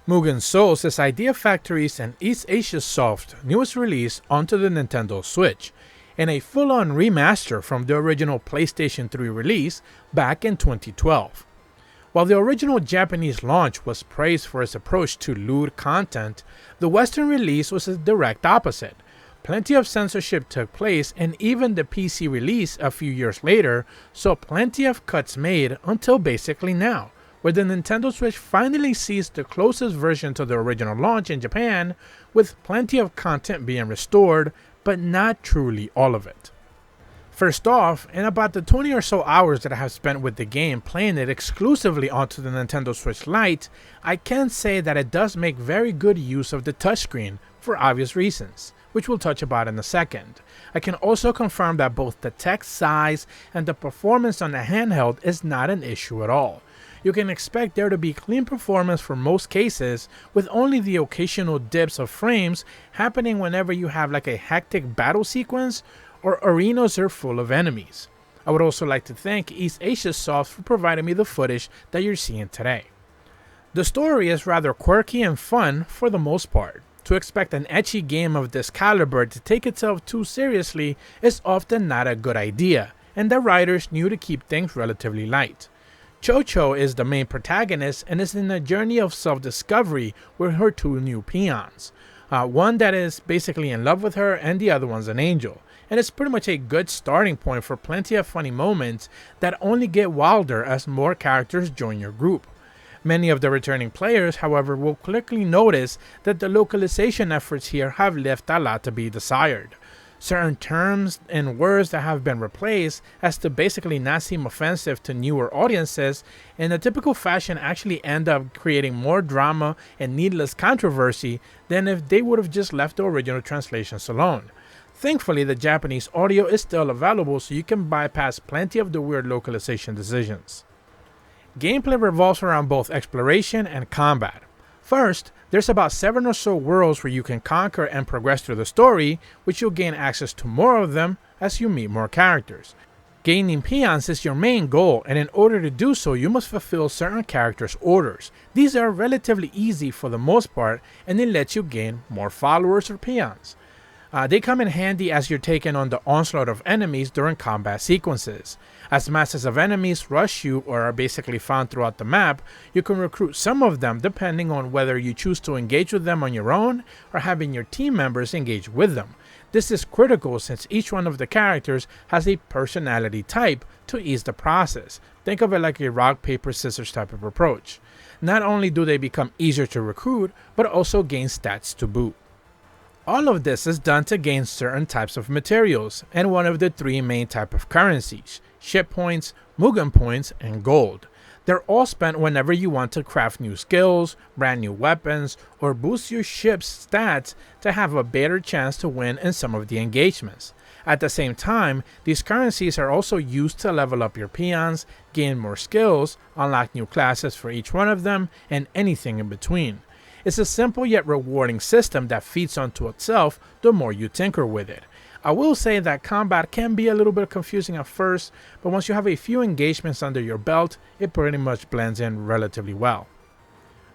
Mugen Souls is Idea Factory's and EastAsiaSoft newest release onto the Nintendo Switch, and a full-on remaster from the original PlayStation 3 release back in 2012. While the original Japanese launch was praised for its approach to lewd content, the Western release was the direct opposite. Plenty of censorship took place, and even the PC release a few years later saw plenty of cuts made until basically now, where the Nintendo Switch finally sees the closest version to the original launch in Japan, with plenty of content being restored, but not truly all of it. First off, in about the 20 or so hours that I have spent with the game playing it exclusively onto the Nintendo Switch Lite, I can say that it does make very good use of the touchscreen for obvious reasons, which we'll touch about in a second. I can also confirm that both the text size and the performance on the handheld is not an issue at all. You can expect there to be clean performance for most cases, with only the occasional dips of frames happening whenever you have like a hectic battle sequence or arenas are full of enemies. I would also like to thank EastAsiaSoft for providing me the footage that you're seeing today. The story is rather quirky and fun for the most part. To expect an ecchi game of this caliber to take itself too seriously is often not a good idea, and the writers knew to keep things relatively light. Cho-Cho is the main protagonist and is in a journey of self-discovery with her two new peons. One that is basically in love with her and the other one's an angel. And it's pretty much a good starting point for plenty of funny moments that only get wilder as more characters join your group. Many of the returning players, however, will quickly notice that the localization efforts here have left a lot to be desired. Certain terms and words that have been replaced as to basically not seem offensive to newer audiences in a typical fashion actually end up creating more drama and needless controversy than if they would have just left the original translations alone. Thankfully, the Japanese audio is still available, so you can bypass plenty of the weird localization decisions. Gameplay revolves around both exploration and combat. First, there's about 7 or so worlds where you can conquer and progress through the story, which you'll gain access to more of them as you meet more characters. Gaining peons is your main goal, and in order to do so, you must fulfill certain characters' orders. These are relatively easy for the most part, and it lets you gain more followers or peons. They come in handy as you're taking on the onslaught of enemies during combat sequences. As masses of enemies rush you or are basically found throughout the map, you can recruit some of them depending on whether you choose to engage with them on your own or having your team members engage with them. This is critical since each one of the characters has a personality type to ease the process. Think of it like a rock, paper, scissors type of approach. Not only do they become easier to recruit, but also gain stats to boot. All of this is done to gain certain types of materials, and one of the three main types of currencies: ship points, Mugen points, and gold. They're all spent whenever you want to craft new skills, brand new weapons, or boost your ship's stats to have a better chance to win in some of the engagements. At the same time, these currencies are also used to level up your peons, gain more skills, unlock new classes for each one of them, and anything in between. It's a simple yet rewarding system that feeds onto itself the more you tinker with it. I will say that combat can be a little bit confusing at first, but once you have a few engagements under your belt, it pretty much blends in relatively well.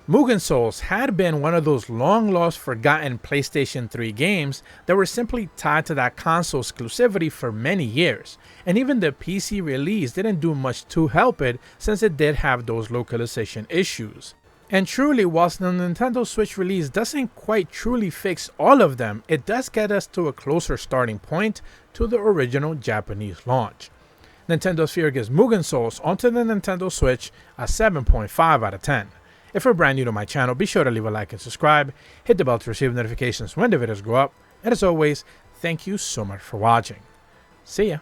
Mugen Souls had been one of those long-lost forgotten PlayStation 3 games that were simply tied to that console exclusivity for many years, and even the PC release didn't do much to help it since it did have those localization issues. And truly, whilst the Nintendo Switch release doesn't quite truly fix all of them, it does get us to a closer starting point to the original Japanese launch. Nintendo Sphere gives Mugen Souls onto the Nintendo Switch a 7.5 out of 10. If you're brand new to my channel, be sure to leave a like and subscribe, hit the bell to receive notifications when the videos go up, and as always, thank you so much for watching. See ya!